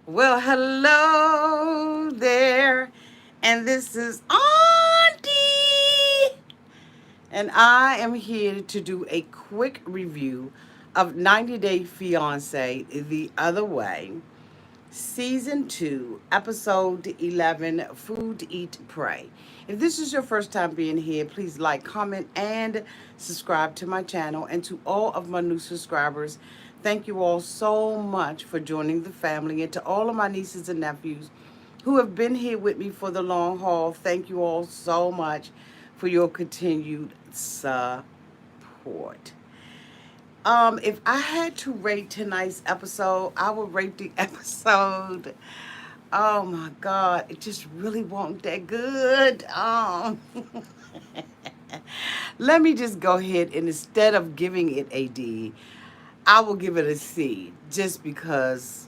Well, hello there, and this is Auntie, and I am here to do a quick review of 90 Day Fiance The Other Way, Season 2, Episode 11, Food, Eat, Pray. If this is your first time being here, please like, comment, and subscribe to my channel. And to all of my new subscribers, thank you all so much for joining the family. And to all of my nieces and nephews who have been here with me for the long haul, thank you all so much for your continued support. If I had to rate tonight's episode, I would rate the episode. Oh my God, it just really wasn't that good. Let me just go ahead and instead of giving it a D, I will give it a C just because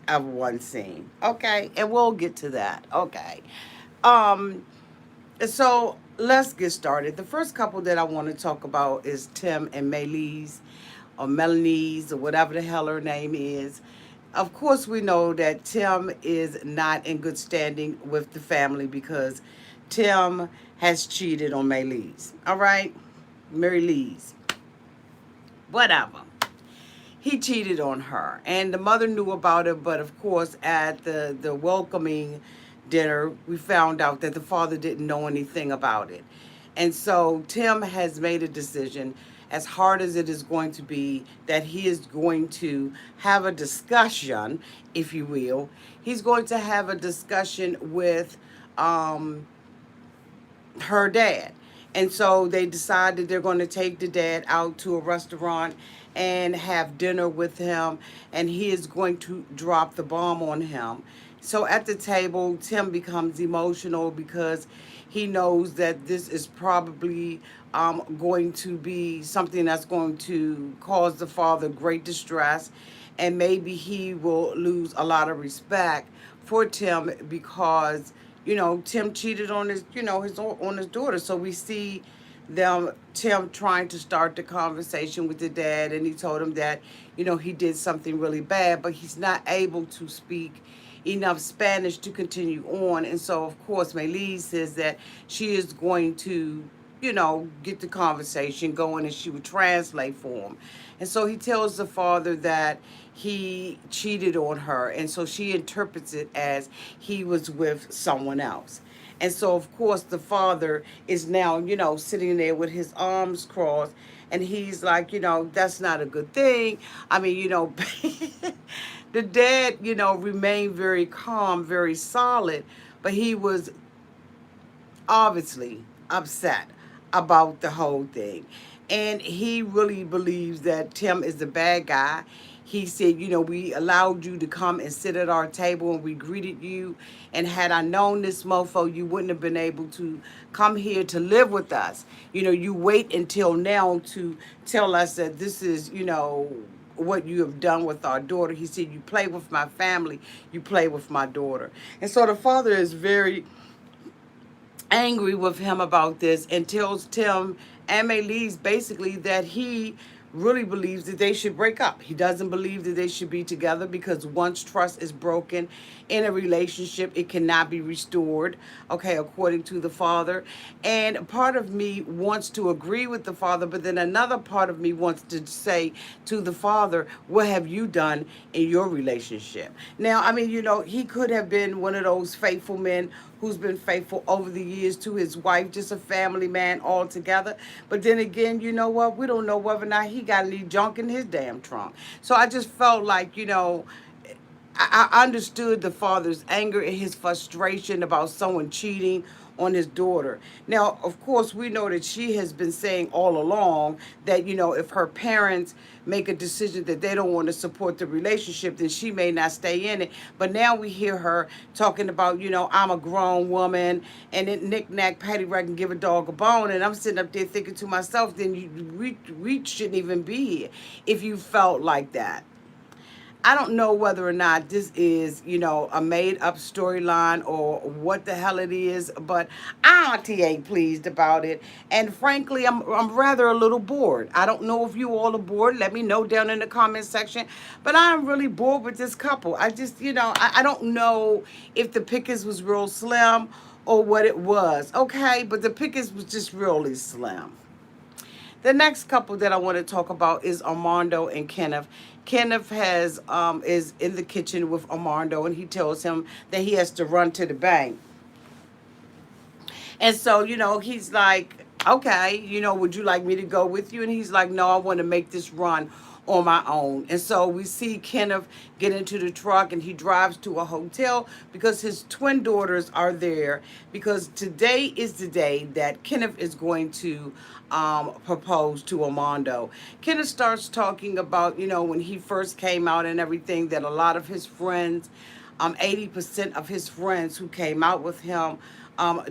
of one scene. Okay, and we'll get to that. Okay. Um, so let's get started. The first couple that I want to talk about is Tim and Maylise, or Melanie's, or whatever the hell her name is. Of course, we know that Tim is not in good standing with the family because Tim has cheated on Maylise. All right? Mary Lee's. Whatever. He cheated on her. And the mother knew about it, but of course, at the welcoming dinner, we found out that the father didn't know anything about it. And so Tim has made a decision, as hard as it is going to be, that he is going to have a discussion, if you will. He's going to have a discussion with her dad. And so they decided they're going to take the dad out to a restaurant and have dinner with him, and he is going to drop the bomb on him. So at the table, Tim becomes emotional because he knows that this is probably going to be something that's going to cause the father great distress, and maybe he will lose a lot of respect for Tim because Tim cheated on his daughter. So we see Tim trying to start the conversation with the dad, and he told him that he did something really bad, but he's not able to speak enough Spanish to continue on. And so of course Maylise says that she is going to get the conversation going, and she would translate for him. And so he tells the father that he cheated on her, and so she interprets it as he was with someone else. And so of course the father is now, sitting there with his arms crossed, and he's like, that's not a good thing. I mean, the dad, remained very calm, very solid, but he was obviously upset about the whole thing. And he really believes that Tim is the bad guy. He said, we allowed you to come and sit at our table and we greeted you. And had I known this mofo, you wouldn't have been able to come here to live with us. You wait until now to tell us that this is, what you have done with our daughter. He said, you play with my family, you play with my daughter. And so the father is very angry with him about this and tells Tim and Maylise basically that he really believes that they should break up. He doesn't believe that they should be together because once trust is broken in a relationship, it cannot be restored, okay, according to the father. And part of me wants to agree with the father, but then another part of me wants to say to the father, what have you done in your relationship? Now, I mean, he could have been one of those faithful men who's been faithful over the years to his wife, just a family man altogether. But then again, you know what? We don't know whether or not he got any junk in his damn trunk. So I just felt like, I understood the father's anger and his frustration about someone cheating on his daughter. Now, of course, we know that she has been saying all along that, if her parents make a decision that they don't want to support the relationship, then she may not stay in it. But now we hear her talking about, I'm a grown woman, and then knick-knack, paddywhack, and give a dog a bone. And I'm sitting up there thinking to myself, then we shouldn't even be here if you felt like that. I don't know whether or not this is, a made up storyline or what the hell it is, but Auntie ain't pleased about it. And frankly, I'm rather a little bored. I don't know if you all are bored. Let me know down in the comment section. But I'm really bored with this couple. I just, I don't know if the pickings was real slim or what it was. Okay, but the pickings was just really slim. The next couple that I want to talk about is Armando and Kenneth. Kenneth is in the kitchen with Armando, and he tells him that he has to run to the bank. And so, he's like, okay, would you like me to go with you? And he's like, no, I want to make this run on my own. And so we see Kenneth get into the truck and he drives to a hotel because his twin daughters are there, because today is the day that Kenneth is going to propose to Armando. Kenneth starts talking about, when he first came out and everything, that a lot of his friends, 80% of his friends who came out with him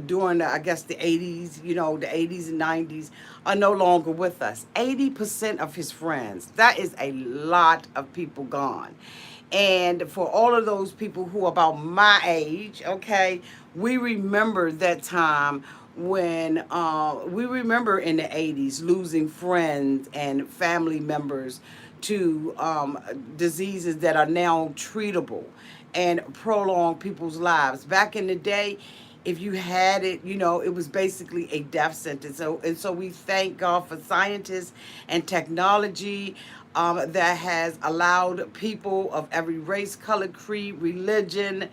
during, I guess, the 80s, the 80s and 90s, are no longer with us. 80% of his friends. That is a lot of people gone. And for all of those people who are about my age, okay, we remember that time when we remember in the 80s losing friends and family members to diseases that are now treatable and prolong people's lives. Back in the day, if you had it, it was basically a death sentence. So we thank God for scientists and technology that has allowed people of every race, color, creed, religion,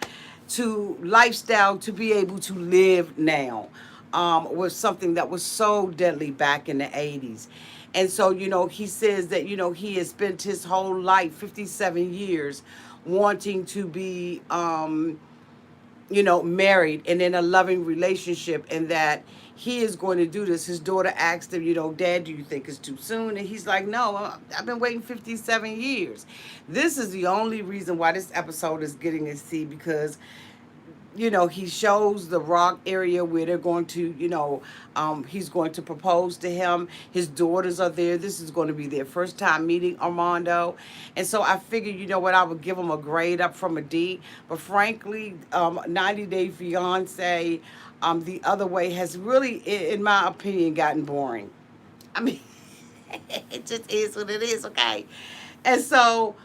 to lifestyle to be able to live now, was something that was so deadly back in the 80s. And so, he says that, he has spent his whole life, 57 years, wanting to be married and in a loving relationship, and that he is going to do this. His daughter asked him, Dad, do you think it's too soon? And he's like, no, I've been waiting 57 years. This is the only reason why this episode is getting a C, because he shows the rock area where they're going to, he's going to propose to him. His daughters are there. This is going to be their first time meeting Armando. And so I figured, what, I would give him a grade up from a D. But frankly, 90 Day Fiance, the other way has really, in my opinion, gotten boring. I mean, it just is what it is, okay? And so,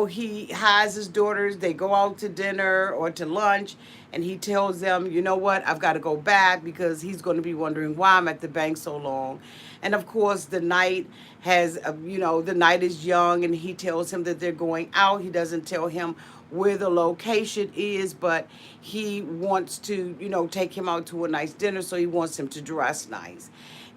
he has his daughters, they go out to dinner or to lunch, and he tells them, you know what, I've got to go back, because he's going to be wondering why I'm at the bank so long. And of course, the night the night is young, and he tells him that they're going out. He doesn't tell him where the location is, but he wants to, take him out to a nice dinner, so he wants him to dress nice.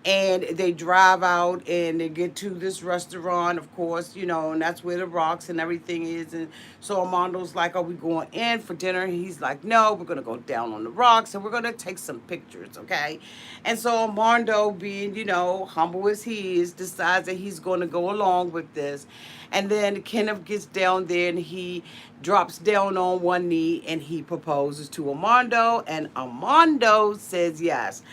And they drive out and they get to this restaurant, of course, and that's where the rocks and everything is. And so Armando's like, are we going in for dinner? And he's like, no, we're going to go down on the rocks and we're going to take some pictures, okay? And so Armando, being, humble as he is, decides that he's going to go along with this. And then Kenneth gets down there and he drops down on one knee and he proposes to Armando, and Armando says yes.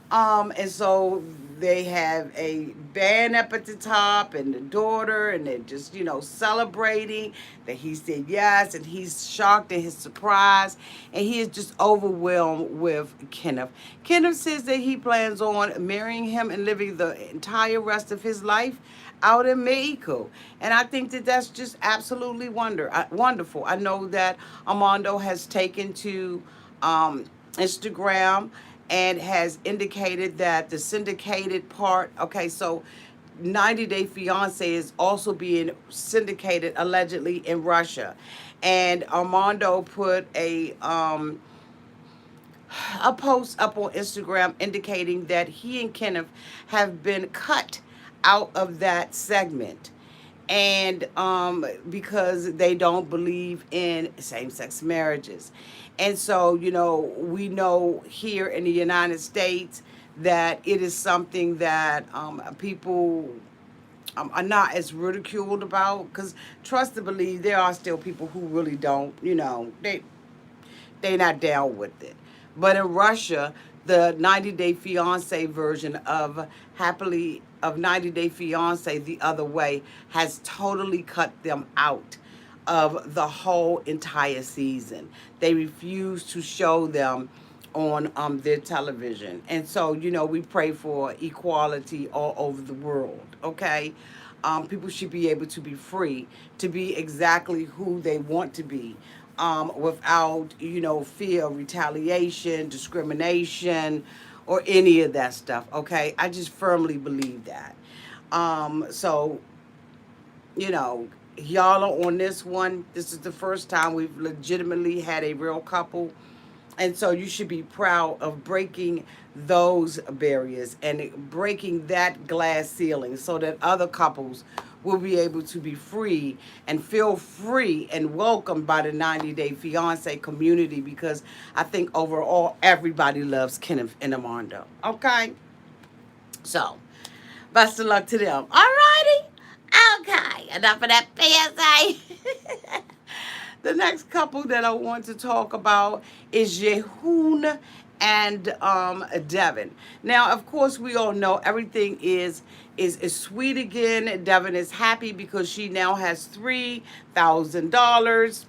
And so they have a band up at the top and the daughter, and they're just, celebrating that he said yes, and he's shocked and he's surprised, and he is just overwhelmed with Kenneth. Kenneth says that he plans on marrying him and living the entire rest of his life out in Mexico. And I think that that's just absolutely wonderful. I know that Armando has taken to Instagram and has indicated that the syndicated part, okay, so 90 Day Fiance is also being syndicated allegedly in Russia. And Armando put a post up on Instagram indicating that he and Kenneth have been cut out of that segment, and because they don't believe in same-sex marriages. And so, we know here in the United States that it is something that people are not as ridiculed about, because trust and believe, there are still people who really don't, they're not down with it. But in Russia, the 90 Day Fiance version of happily of 90 Day Fiance the other way has totally cut them out of the whole entire season. They refuse to show them on their television. And so, we pray for equality all over the world, okay? People should be able to be free to be exactly who they want to be, without, fear of retaliation, discrimination, or any of that stuff, okay? I just firmly believe that. So, you know, y'all are on this one. This is the first time we've legitimately had a real couple. And so you should be proud of breaking those barriers and breaking that glass ceiling so that other couples will be able to be free and feel free and welcomed by the 90 Day Fiance community, because I think overall everybody loves Kenneth and Armando. Okay? So, best of luck to them. Alrighty? Okay, enough of that PSA. The next couple that I want to talk about is Jehun and Devin. Now, of course, we all know everything is sweet again. Devin is happy because she now has $3,000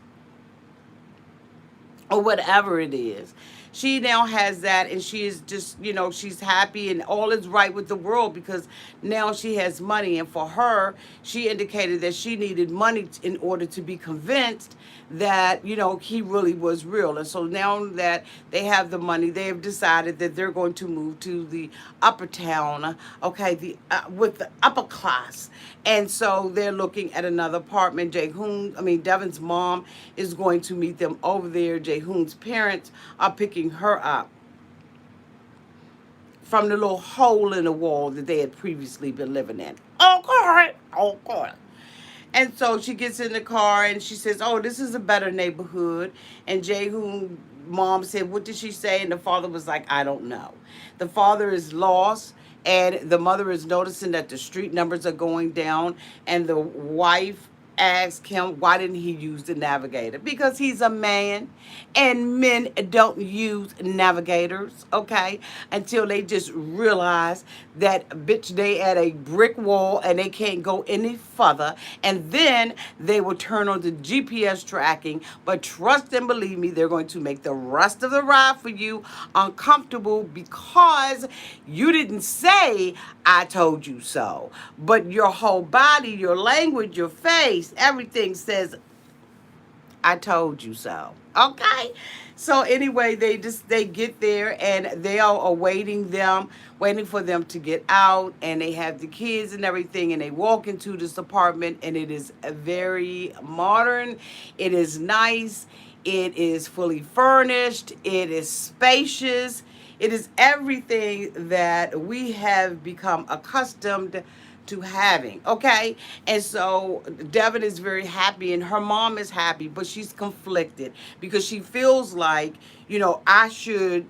or whatever it is. She now has that, and she is just, she's happy, and all is right with the world because now she has money. And for her, she indicated that she needed money in order to be convinced that, he really was real. And so now that they have the money, they have decided that they're going to move to the upper town, okay, with the upper class. And so they're looking at another apartment. Devin's mom is going to meet them over there. Jehun's parents are picking her up from the little hole in the wall that they had previously been living in. Okay. And so she gets in the car and she says, oh, this is a better neighborhood. And Jehun mom said, what did she say? And the father was like, I don't know. The father is lost. And the mother is noticing that the street numbers are going down. And the wife asked him, why didn't he use the navigator? Because he's a man, and men don't use navigators, okay, until they just realize that, bitch, they at a brick wall and they can't go any further, and then they will turn on the GPS tracking. But trust and believe me, they're going to make the rest of the ride for you uncomfortable because you didn't say, I told you so. But your whole body, your language, your face, everything says, I told you so. Okay? So anyway, they get there and they are awaiting them, waiting for them to get out, and they have the kids and everything, and they walk into this apartment, and it is very modern. It is nice. It is fully furnished. It is spacious. It is everything that we have become accustomed to having, okay? And so Devin is very happy and her mom is happy, but she's conflicted because she feels like, I should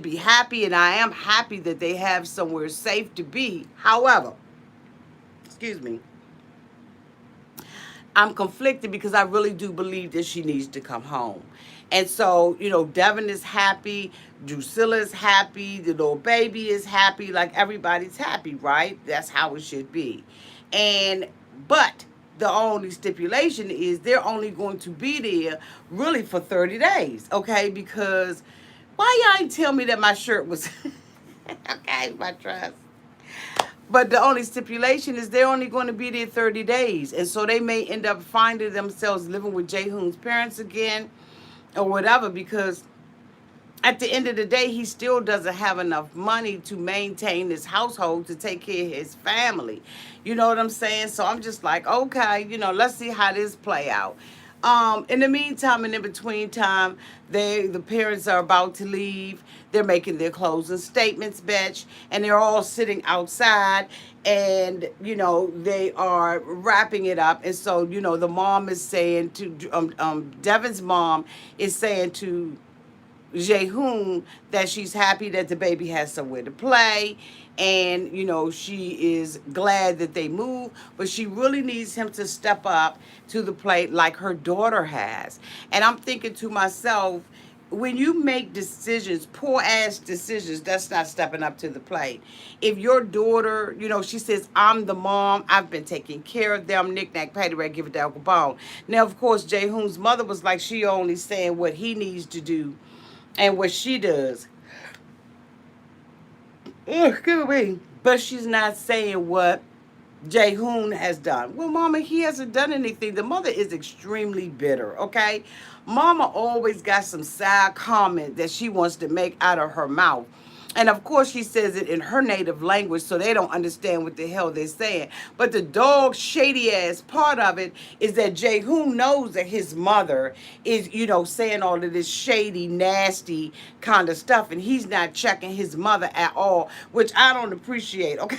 be happy, and I am happy that they have somewhere safe to be. However, excuse me, I'm conflicted because I really do believe that she needs to come home. And so, Devin is happy, Drusilla is happy, the little baby is happy, like everybody's happy, right? That's how it should be. But the only stipulation is they're only going to be there really for 30 days, okay? Because why y'all ain't tell me that my shirt was, okay, my trust. But the only stipulation is they're only going to be there 30 days. And so they may end up finding themselves living with Jehun's parents again or whatever, because at the end of the day, he still doesn't have enough money to maintain his household, to take care of his family. You know what I'm saying? So I'm just like, okay, let's see how this play out. In the meantime and in between time, the parents are about to leave. They're making their closing statements, bitch, and they're all sitting outside, and they are wrapping it up. And so the mom is saying to Devin's mom is saying to Jehun that she's happy that the baby has somewhere to play, and she is glad that they move, but she really needs him to step up to the plate like her daughter has. And I'm thinking to myself, when you make decisions, poor ass decisions, that's not stepping up to the plate. If your daughter, she says, I'm the mom, I've been taking care of them, knick-knack, paddywhack, give it the Uncle Bone. Now, of course, Hoon's mother was like, she only saying what he needs to do and what she does. Ugh, excuse me. But she's not saying what Hoon has done. Well, Mama, he hasn't done anything. The mother is extremely bitter, okay? Mama always got some side comment that she wants to make out of her mouth. And of course, she says it in her native language, so they don't understand what the hell they're saying. But the dog shady ass part of it is that Hoon knows that his mother is, saying all of this shady, nasty kind of stuff, and he's not checking his mother at all, which I don't appreciate, okay?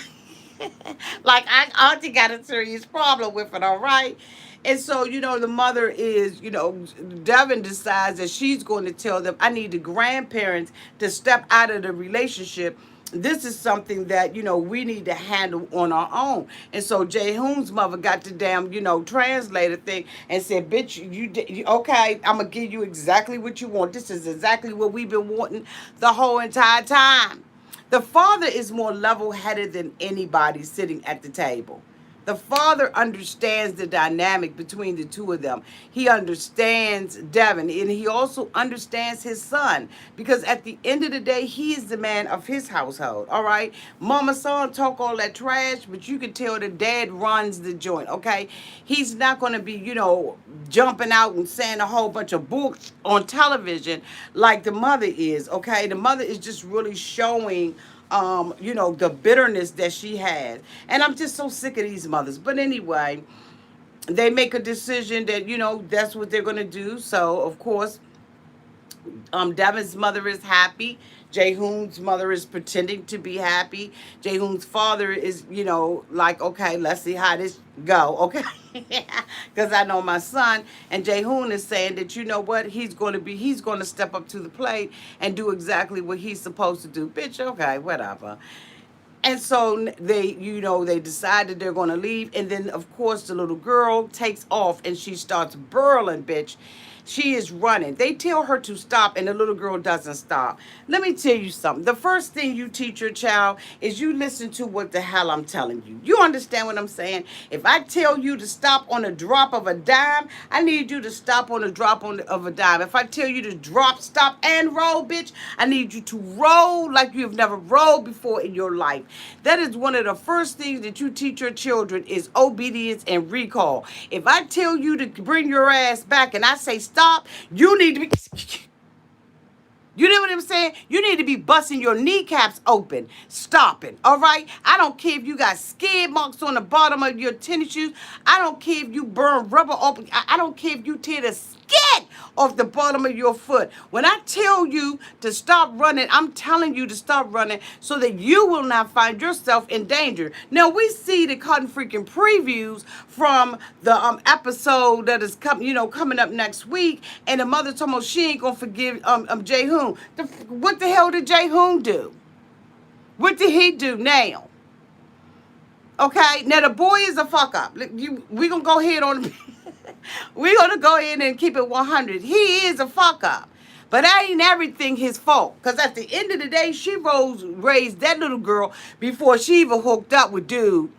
Like, Auntie got a serious problem with it, all right? And so, the mother is, Devin decides that she's going to tell them, I need the grandparents to step out of the relationship. This is something that, we need to handle on our own. And so Hoon's mother got the damn, translator thing and said, bitch, okay, I'm going to give you exactly what you want. This is exactly what we've been wanting the whole entire time. The father is more level-headed than anybody sitting at the table. The father understands the dynamic between the two of them. He understands Devin, and he also understands his son, because at the end of the day, he is the man of his household, all right? Mama, son, talk all that trash, but you can tell the dad runs the joint, okay? He's not going to be, jumping out and saying a whole bunch of books on television like the mother is, okay? The mother is just really showing the bitterness that she has. And I'm just so sick of these mothers. But anyway, they make a decision that, that's what they're going to do. So, of course, Devin's mother is happy. Hoon's mother is pretending to be happy. Hoon's father is, like, okay, let's see how this go, okay? Because I know my son. And Hoon is saying that, you know what, he's going to step up to the plate and do exactly what he's supposed to do. Bitch, okay, whatever. And so they decide that they're going to leave. And then, of course, the little girl takes off and she starts burling, bitch. She is running. They tell her to stop, and the little girl doesn't stop. Let me tell you something. The first thing you teach your child is you listen to what the hell I'm telling you. You understand what I'm saying? If I tell you to stop on a drop of a dime, I need you to stop on a drop of a dime. If I tell you to drop, stop, and roll, bitch, I need you to roll like you have never rolled before in your life. That is one of the first things that you teach your children is obedience and recall. If I tell you to bring your ass back and I say stop, you need to be... You know what I'm saying? You need to be busting your kneecaps open, stopping, all right? I don't care if you got skid marks on the bottom of your tennis shoes. I don't care if you burn rubber open. I don't care if you tear the skin off the bottom of your foot. When I tell you to stop running, I'm telling you to stop running so that you will not find yourself in danger. Now, we see the cotton freaking previews from the episode that is coming up next week, and the mother told me she ain't gonna forgive Hoon. What the hell did Hoon do? What did he do now? Okay, now the boy is a fuck up. We gonna go ahead on. We're gonna go ahead and keep it 100. He is a fuck up, but that ain't everything his fault. Cause at the end of the day, she raised that little girl before she even hooked up with dude.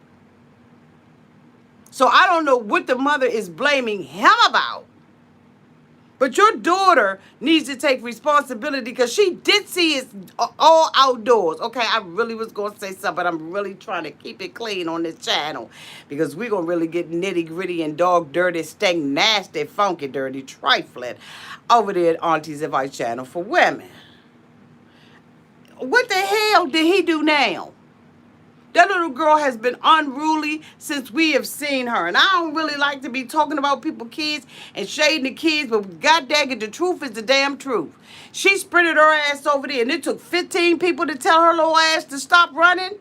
So I don't know what the mother is blaming him about. But your daughter needs to take responsibility because she did see it all outdoors. Okay, I really was going to say something, but I'm really trying to keep it clean on this channel because we're going to really get nitty gritty and dog dirty, stank, nasty, funky, dirty, trifling over there at Auntie's Advice Channel for Women. What the hell did he do now? That little girl has been unruly since we have seen her. And I don't really like to be talking about people's kids and shading the kids, but god dang it, the truth is the damn truth. She sprinted her ass over there, and it took 15 people to tell her little ass to stop running.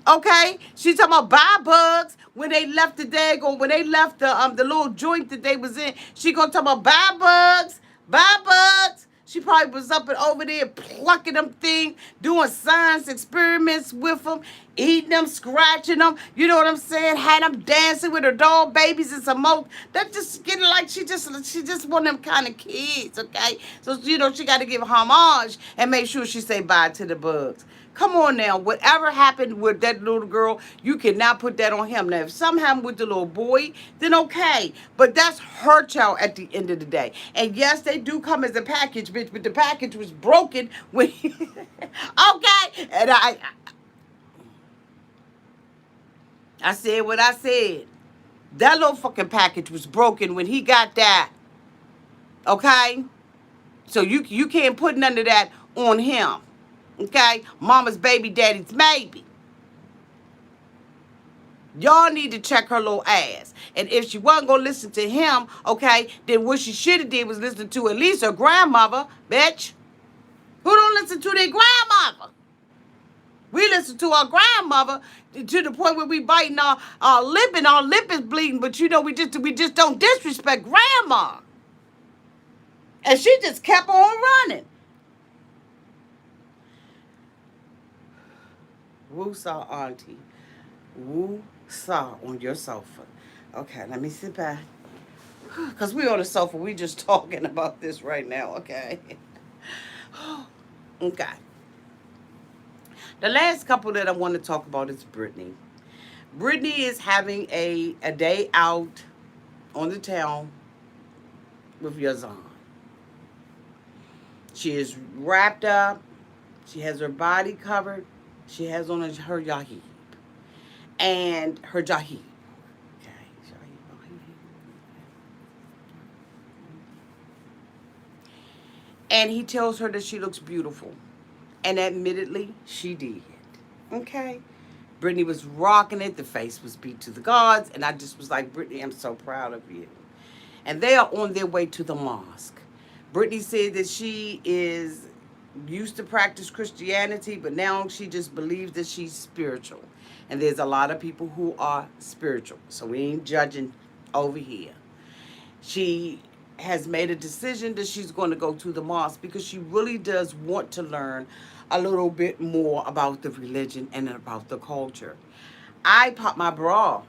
Okay? She talking about buy bugs when they left the daggone, when they left the little joint that they was in. She gonna talk about buy bugs, buy bugs. She probably was up and over there plucking them things, doing science experiments with them, eating them, scratching them. You know what I'm saying? Had them dancing with her doll babies and some more. That just getting like she just one of them kind of kids, okay? So she got to give homage and make sure she say bye to the bugs. Come on now. Whatever happened with that little girl, you cannot put that on him. Now, if something happened with the little boy, then okay. But that's her child at the end of the day. And yes, they do come as a package, bitch, but the package was broken when okay. And I said what I said. That little fucking package was broken when he got that. Okay? So you can't put none of that on him. Okay? Mama's baby, daddy's maybe. Y'all need to check her little ass. And if she wasn't going to listen to him, okay, then what she should have did was listen to at least her grandmother, bitch. Who don't listen to their grandmother? We listen to our grandmother to the point where we biting our lip and our lip is bleeding. But we just don't disrespect grandma. And she just kept on running. Woo saw auntie. Woo saw on your sofa. Okay, let me sit back. Because we on the sofa. We just talking about this right now, okay? Okay. The last couple that I want to talk about is Brittany. Brittany is having a day out on the town with Yazan. She is wrapped up. She has her body covered. She has on her yahib. And her jahib. Okay. And he tells her that she looks beautiful. And admittedly, she did. Okay? Brittany was rocking it. The face was beat to the gods. And I just was like, Brittany, I'm so proud of you. And they are on their way to the mosque. Brittany said that she is used to practice Christianity, but now she just believes that she's spiritual. And there's a lot of people who are spiritual. So we ain't judging over here. She has made a decision that she's going to go to the mosque because she really does want to learn a little bit more about the religion and about the culture. I popped my bra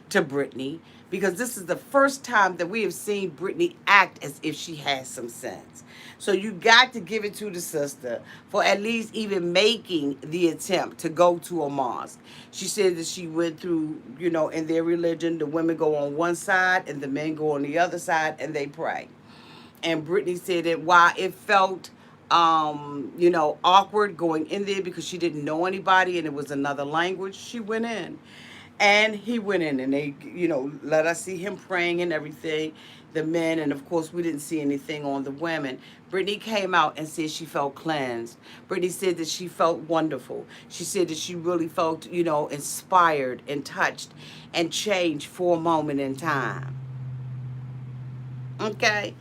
to Brittany because this is the first time that we have seen Brittany act as if she has some sense. So you got to give it to the sister for at least even making the attempt to go to a mosque. She said that she went through, in their religion, the women go on one side and the men go on the other side and they pray. And Brittany said that while it felt, awkward going in there because she didn't know anybody and it was another language, she went in. And he went in and they, let us see him praying and everything, the men. And, of course, we didn't see anything on the women. Brittany came out and said she felt cleansed. Brittany said that she felt wonderful. She said that she really felt, inspired and touched and changed for a moment in time. Okay?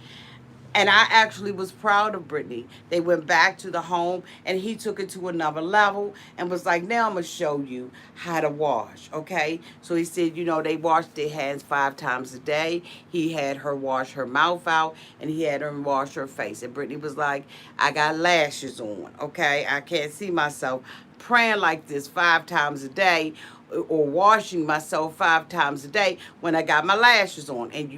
And I actually was proud of Brittany. They went back to the home and he took it to another level and was like, now I'm going to show you how to wash, okay? So he said, they washed their hands 5 times a day. He had her wash her mouth out and he had her wash her face. And Brittany was like, I got lashes on, okay? I can't see myself praying like this 5 times a day or washing myself 5 times a day when I got my lashes on. And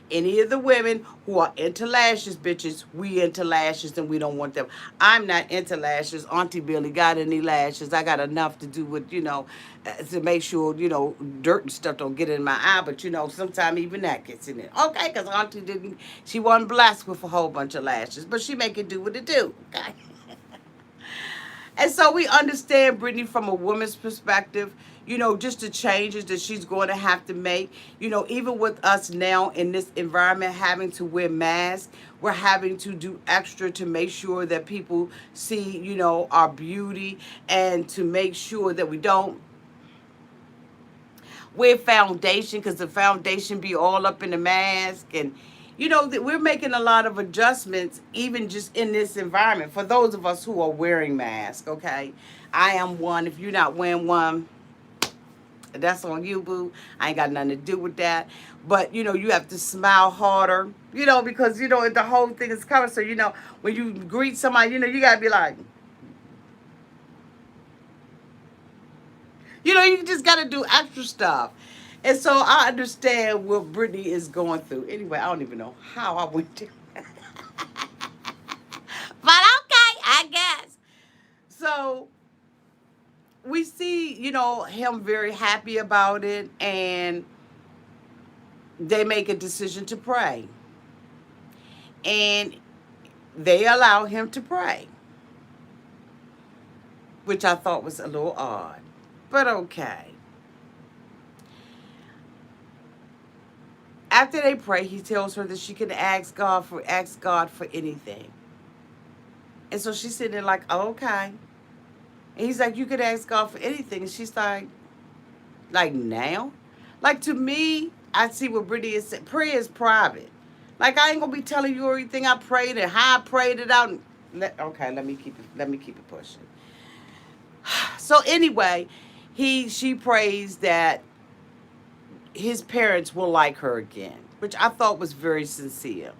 any of the women who are into lashes, bitches, we into lashes and we don't want them. I'm not into lashes. Auntie Billy got any lashes. I got enough to do with, to make sure, dirt and stuff don't get in my eye. But, sometimes even that gets in it. Okay, because Auntie she wasn't blessed with a whole bunch of lashes. But she make it do what it do, okay? And so we understand Brittany from a woman's perspective, just the changes that she's going to have to make. Even with us now in this environment having to wear masks, we're having to do extra to make sure that people see, our beauty and to make sure that we don't wear foundation because the foundation be all up in the mask. And we're making a lot of adjustments even just in this environment for those of us who are wearing masks, okay? I am one. If you're not wearing one, That's on you, boo. I ain't got nothing to do with that. But, you have to smile harder, because, the whole thing is covered. So, when you greet somebody, you got to be like, you just got to do extra stuff. And so I understand what Brittany is going through. Anyway, I don't even know how I went there. But okay, I guess. So we see, him very happy about it, and they make a decision to pray. And they allow him to pray, which I thought was a little odd. But okay. After they pray, he tells her that she can ask God for anything. And so she's sitting there like, oh, okay. And he's like, you could ask God for anything. And she's like now? Like, to me, I see what Brittany is saying. Prayer is private. Like, I ain't gonna be telling you everything I prayed and how I prayed it out. Okay, let me keep it pushing. So anyway, she prays that his parents will like her again, which I thought was very sincere.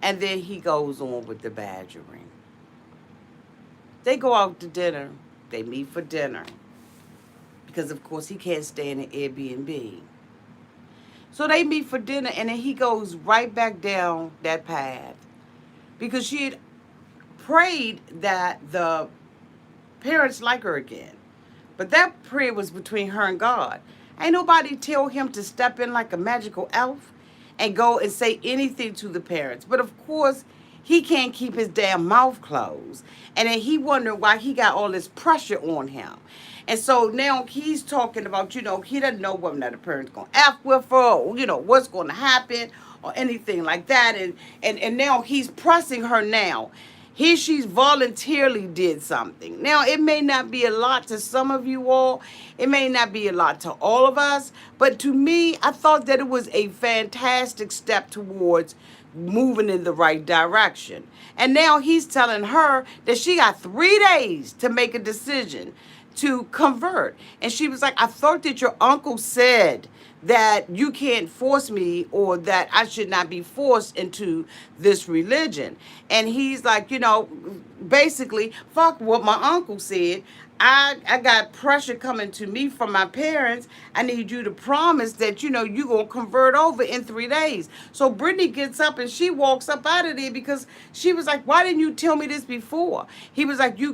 And then he goes on with the badgering. They go out to dinner. They meet for dinner. Because, of course, he can't stay in an Airbnb. So they meet for dinner, and then he goes right back down that path. Because she had prayed that the parents like her again. But that prayer was between her and God. Ain't nobody tell him to step in like a magical elf and go and say anything to the parents. But, of course, he can't keep his damn mouth closed. And then he wondered why he got all this pressure on him. And so now he's talking about, he doesn't know whether the parent's going to F with her or, what's going to happen or anything like that. And now he's pressing her now. She's voluntarily did something. Now, it may not be a lot to some of you all. It may not be a lot to all of us. But to me, I thought that it was a fantastic step towards moving in the right direction. And now he's telling her that she got 3 days to make a decision to convert. And she was like, I thought that your uncle said that you can't force me, or that I should not be forced into this religion. And he's like, basically, fuck what my uncle said. I got pressure coming to me from my parents. I need you to promise that, you're going to convert over in 3 days. So Brittany gets up and she walks up out of there because she was like, why didn't you tell me this before? He was like, you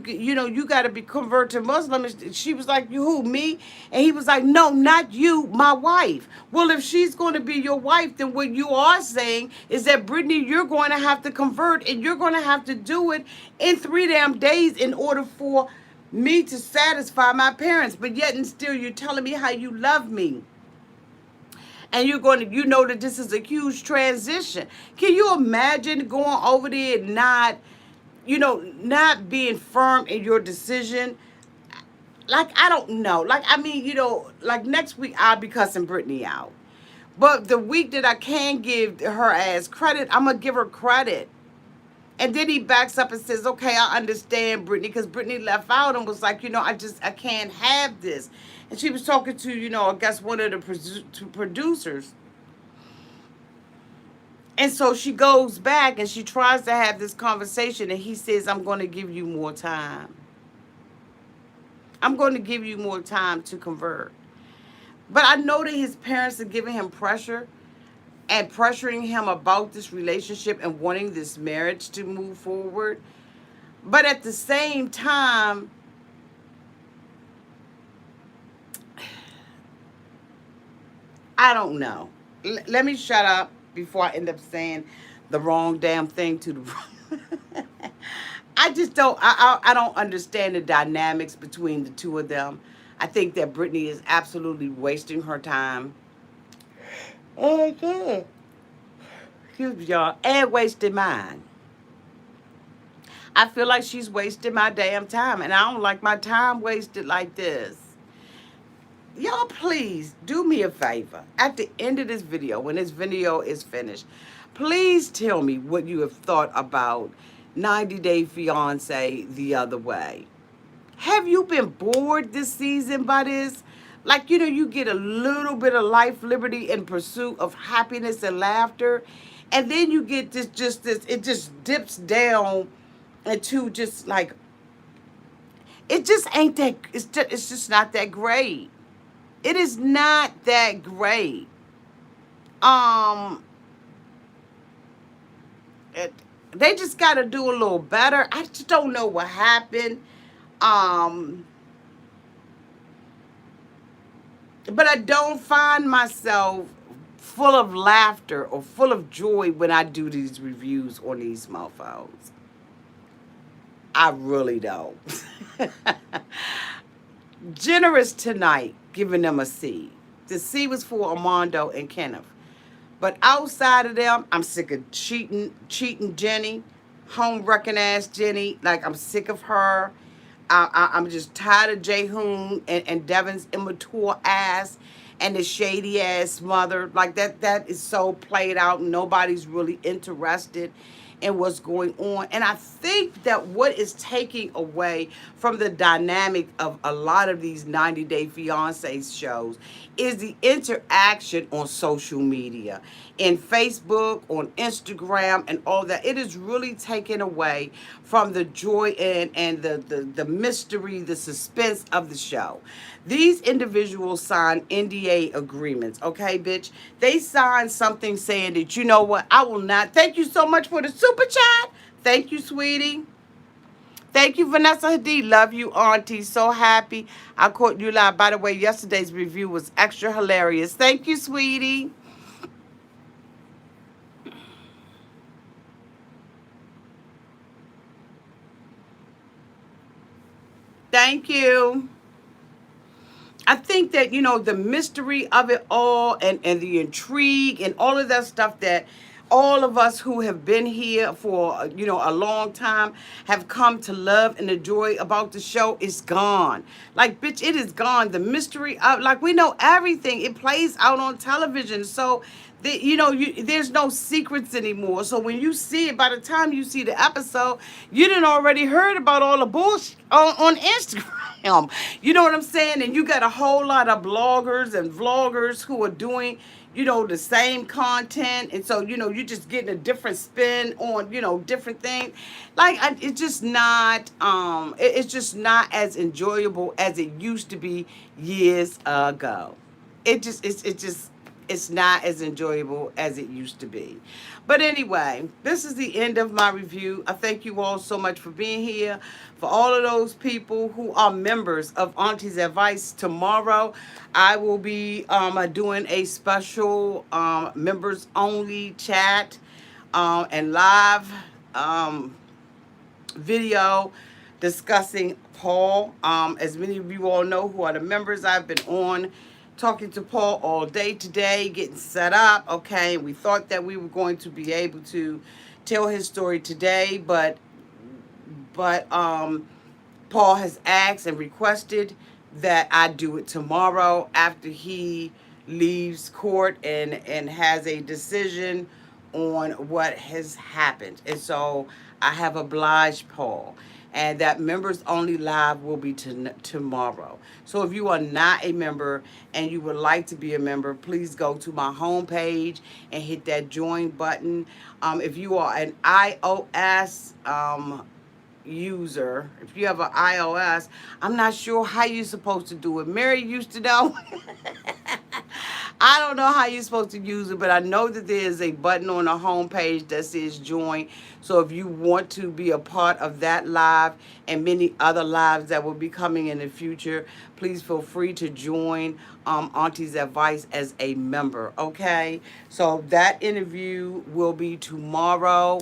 got to be convert to Muslim. And she was like, you who, me? And he was like, no, not you, my wife. Well, if she's going to be your wife, then what you are saying is that, Brittany, you're going to have to convert, and you're going to have to do it in 3 damn days in order for me to satisfy my parents. But yet and still you're telling me how you love me. And you're going to, that this is a huge transition. Can you imagine going over there and not being firm in your decision? Like, I don't know. Like, I mean, like next week I'll be cussing Brittany out. But the week that I can give her ass credit, I'm going to give her credit. And then he backs up and says, okay, I understand, Brittany, because Brittany left out and was like, I can't have this. And she was talking to, I guess one of the producers. And so she goes back and she tries to have this conversation, and he says, I'm going to give you more time. I'm going to give you more time to convert. But I know that his parents are giving him pressure and pressuring him about this relationship and wanting this marriage to move forward. But at the same time, I don't know. Let me shut up before I end up saying the wrong damn thing to the I just don't, I don't understand the dynamics between the two of them. I think that Brittany is absolutely wasting her time. Oh, God. Excuse me, y'all. And wasting mine. I feel like she's wasting my damn time, and I don't like my time wasted like this. Y'all, please do me a favor. At the end of this video, when this video is finished, please tell me what you have thought about 90 Day Fiance the other way. Have you been bored this season by this? Like, you get a little bit of life, liberty, and pursuit of happiness and laughter. And then you get it just dips down into just like, it just ain't that, it's just not that great. It is not that great. Um, it, they just got to do a little better. I just don't know what happened. Um, but I don't find myself full of laughter or full of joy when I do these reviews on these mofos. I really don't. Generous tonight, giving them a C. The C was for Armando and Kenneth. But outside of them, I'm sick of cheating Jenny, home wrecking ass Jenny. Like, I'm sick of her. I'm just tired of Hoon and Devin's immature ass and the shady ass mother. Like, that is so played out. Nobody's really interested in what's going on. And I think that what is taking away from the dynamic of a lot of these 90 Day Fiancé shows is the interaction on social media, in Facebook, on Instagram, and all that. It is really taken away from the joy and the mystery, the suspense of the show. These individuals sign NDA agreements, okay, bitch? They signed something saying that, you know what, I will not. Thank you so much for the super chat. Thank you, sweetie. Thank you, Vanessa Hadid. Love you, auntie. So happy I caught you live. By the way, yesterday's review was extra hilarious. Thank you, sweetie. Thank you. I think that, the mystery of it all and the intrigue and all of that stuff that all of us who have been here for, a long time have come to love and enjoy about the show is gone. Like, bitch, it is gone. The mystery of, like, we know everything. It plays out on television. So, there's no secrets anymore. So when you see it, by the time you see the episode, you done already heard about all the bullshit on Instagram. You know what I'm saying? And you got a whole lot of bloggers and vloggers who are doing, the same content. And so, you're just getting a different spin on, different things. Like, it's just not, it's just not as enjoyable as it used to be years ago. It's not as enjoyable as it used to be. But anyway, this is the end of my review. I thank you all so much for being here. For all of those people who are members of Auntie's Advice, tomorrow I will be doing a special members only chat and live video discussing Paul. As many of you all know who are the members, I've been on talking to Paul all day today, getting set up, okay? We thought that we were going to be able to tell his story today, but Paul has asked and requested that I do it tomorrow after he leaves court and has a decision on what has happened. And so I have obliged Paul. And that members only live will be tomorrow. So if you are not a member and you would like to be a member, please go to my homepage and hit that join button. If you are an iOS user, if you have an iOS, I'm not sure how you're supposed to do it. Mary used to know. I don't know how you're supposed to use it, but I know that there is a button on the home page that says join. So if you want to be a part of that live and many other lives that will be coming in the future, please feel free to join Auntie's Advice as a member, okay? So that interview will be tomorrow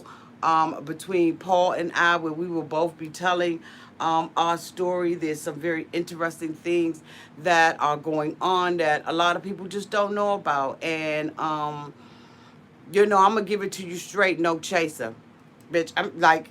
between Paul and I, where we will both be telling our story. There's some very interesting things that are going on that a lot of people just don't know about. And, I'm going to give it to you straight, no chaser. Bitch, I'm like,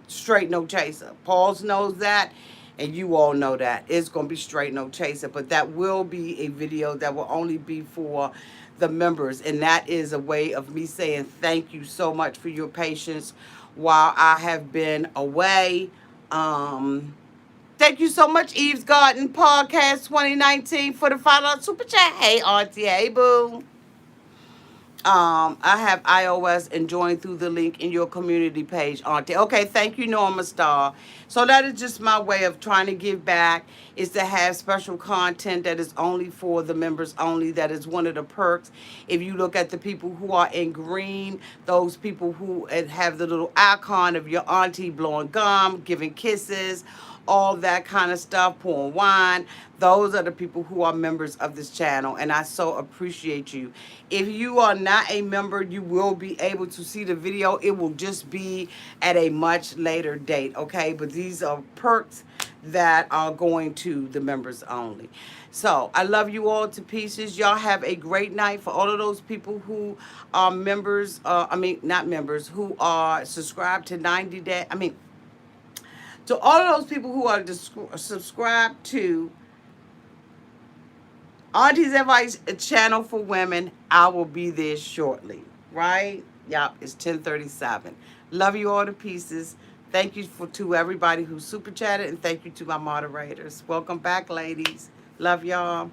straight, no chaser. Paul's knows that, and you all know that. It's going to be straight, no chaser. But that will be a video that will only be for the members. And that is a way of me saying thank you so much for your patience while I have been away. Thank you so much, Eve's Garden Podcast 2019 for the $5 super chat. Hey, Auntie. Hey, boo. I have iOS and join through the link in your community page, Auntie. Okay, thank you, Norma Star. So that is just my way of trying to give back, is to have special content that is only for the members only. That is one of the perks. If you look at the people who are in green, those people who have the little icon of your auntie blowing gum, giving kisses, all that kind of stuff, pouring wine. Those are the people who are members of this channel, and I so appreciate you. If you are not a member, you will be able to see the video. It will just be at a much later date, okay? But these are perks that are going to the members only. So I love you all to pieces. Y'all have a great night. For all of those people who are members, not members, who are subscribed to 90 Day, to all of those people who are subscribed to Auntie's Advice Channel for Women, I will be there shortly. Right? Yep, it's 10:37. Love you all to pieces. Thank you to everybody who super chatted, and thank you to my moderators. Welcome back, ladies. Love y'all.